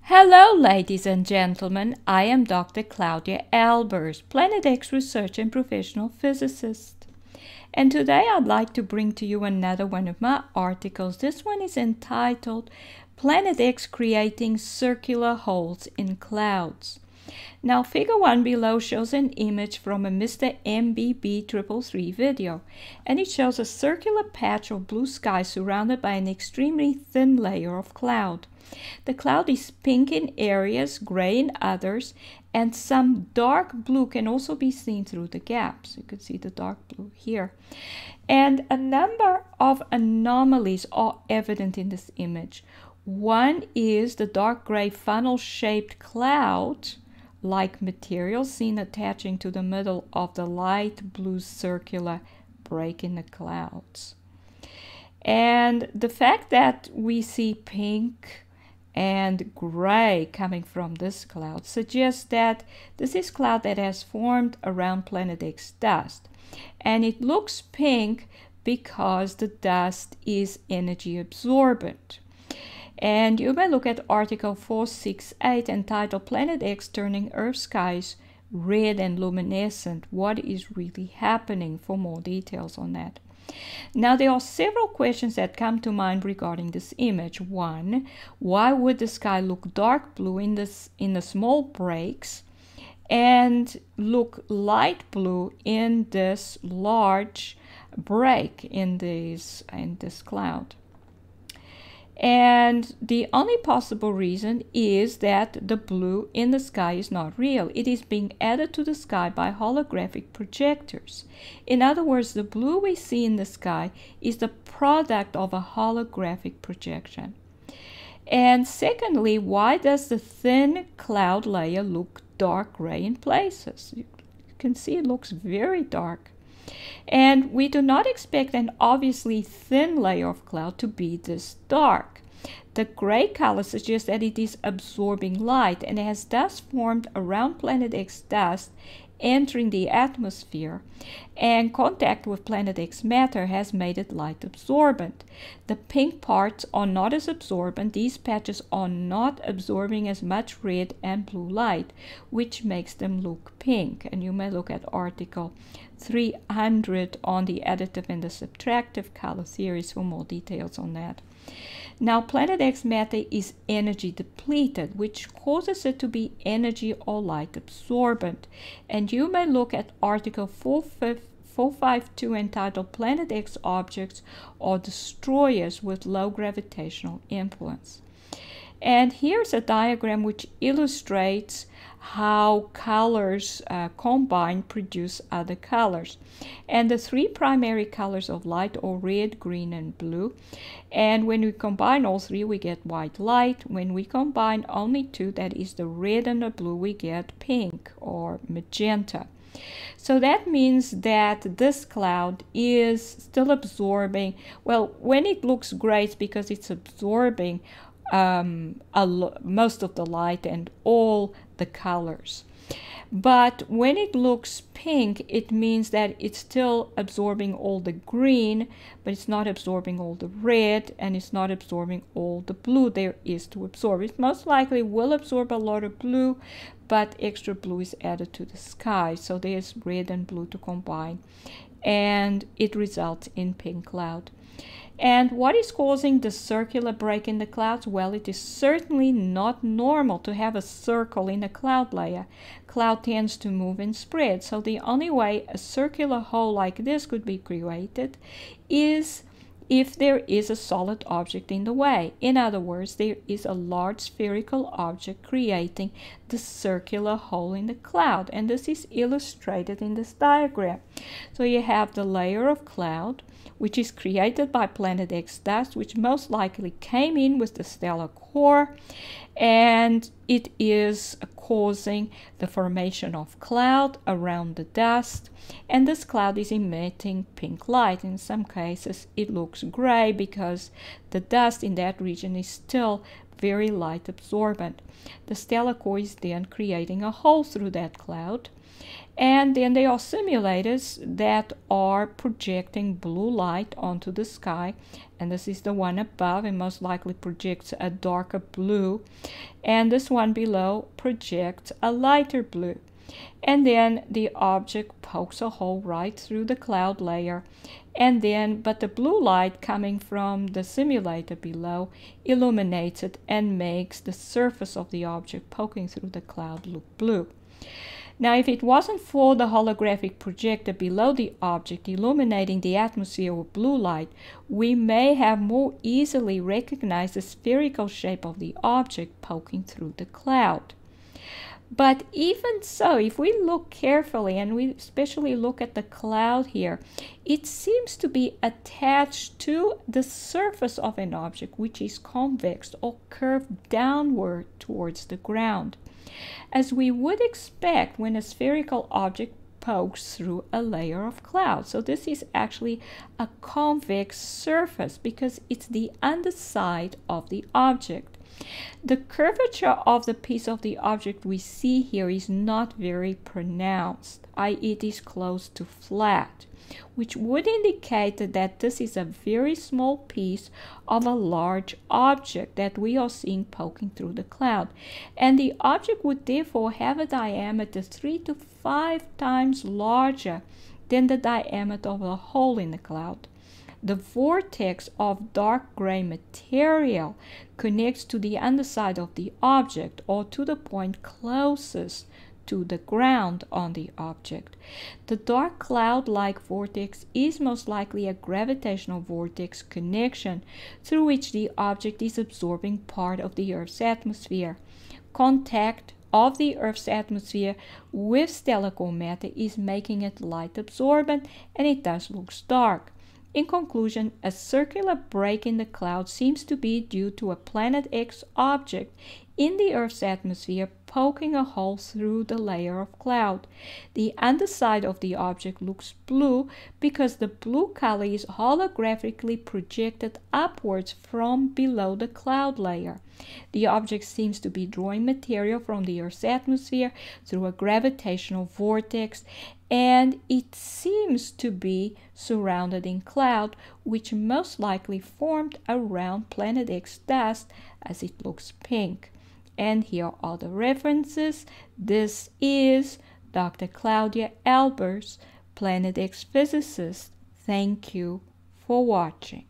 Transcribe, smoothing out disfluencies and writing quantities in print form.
Hello, ladies and gentlemen. I am Dr. Claudia Albers, Planet X research and professional physicist. And today I'd like to bring to you another one of my articles. This one is entitled Planet X Creating Circular Holes in Clouds. Now, figure 1 below shows an image from a Mr. MBB333 video, and it shows a circular patch of blue sky surrounded by an extremely thin layer of cloud. The cloud is pink in areas, gray in others, and some dark blue can also be seen through the gaps. You can see the dark blue here. And a number of anomalies are evident in this image. One is the dark gray funnel-shaped cloud like material seen attaching to the middle of the light blue circular break in the clouds. And the fact that we see pink and gray coming from this cloud suggests that this is cloud that has formed around Planet X dust. And it looks pink because the dust is energy absorbent. And you may look at article 468 entitled Planet X Turning Earth Skies Red and Luminescent. What is really happening for more details on that. Now, there are several questions that come to mind regarding this image. One, why would the sky look dark blue in the small breaks and look light blue in this large break in this cloud? And the only possible reason is that the blue in the sky is not real. It is being added to the sky by holographic projectors. In other words, the blue we see in the sky is the product of a holographic projection. And secondly, why does the thin cloud layer look dark gray in places? You can see it looks very dark. And we do not expect an obviously thin layer of cloud to be this dark. The gray color suggests that it is absorbing light and has thus formed around Planet X dust entering the atmosphere, and contact with Planet X matter has made it light absorbent. The pink parts are not as absorbent. These patches are not absorbing as much red and blue light, which makes them look pink. And you may look at article 300 on the additive and the subtractive color theories for more details on that. Now, Planet X matter is energy depleted, which causes it to be energy or light absorbent. And you may look at article 452 entitled Planet X objects are destroyers with low gravitational influence. And here's a diagram which illustrates how colors combined produce other colors. And the three primary colors of light are red, green, and blue. And when we combine all three, we get white light. When we combine only two, that is the red and the blue, we get pink or magenta. So that means that this cloud is still absorbing. Well, when it looks gray, it's because it's absorbing most of the light and all the colors. But when it looks pink, it means that it's still absorbing all the green, but it's not absorbing all the red, and it's not absorbing all the blue there is to absorb. It most likely will absorb a lot of blue, but extra blue is added to the sky, so there's red and blue to combine, and it results in pink cloud. And what is causing the circular break in the clouds? Well, it is certainly not normal to have a circle in a cloud layer. Cloud tends to move and spread. So the only way a circular hole like this could be created is if there is a solid object in the way. In other words, there is a large spherical object creating the circular hole in the cloud. And this is illustrated in this diagram. So you have the layer of cloud, which is created by Planet X dust, which most likely came in with the stellar core, and it is causing the formation of cloud around the dust, and this cloud is emitting pink light. In some cases it looks gray because the dust in that region is still very light absorbent. The stellar core is then creating a hole through that cloud, And then there are simulators that are projecting blue light onto the sky. And this is the one above, and most likely projects a darker blue. And this one below projects a lighter blue. And then the object pokes a hole right through the cloud layer. But the blue light coming from the simulator below illuminates it and makes the surface of the object poking through the cloud look blue. Now, if it wasn't for the holographic projector below the object illuminating the atmosphere with blue light, we may have more easily recognized the spherical shape of the object poking through the cloud. But even so, if we look carefully, and we especially look at the cloud here, it seems to be attached to the surface of an object which is convex or curved downward towards the ground, as we would expect when a spherical object pokes through a layer of cloud. So this is actually a convex surface because it's the underside of the object. The curvature of the piece of the object we see here is not very pronounced, i.e. it is close to flat, which would indicate that this is a very small piece of a large object that we are seeing poking through the cloud. And the object would therefore have a diameter 3 to 5 times larger than the diameter of a hole in the cloud. The vortex of dark gray material connects to the underside of the object, or to the point closest to the ground on the object. The dark cloud-like vortex is most likely a gravitational vortex connection through which the object is absorbing part of the Earth's atmosphere. Contact of the Earth's atmosphere with stellar core matter is making it light absorbent, and it thus looks dark. In conclusion, a circular break in the cloud seems to be due to a Planet X object in the Earth's atmosphere poking a hole through the layer of cloud. The underside of the object looks blue because the blue color is holographically projected upwards from below the cloud layer. The object seems to be drawing material from the Earth's atmosphere through a gravitational vortex, and it seems to be surrounded in cloud, which most likely formed around Planet X dust, as it looks pink. And here are the references. This is Dr. Claudia Albers, Planet X physicist. Thank you for watching.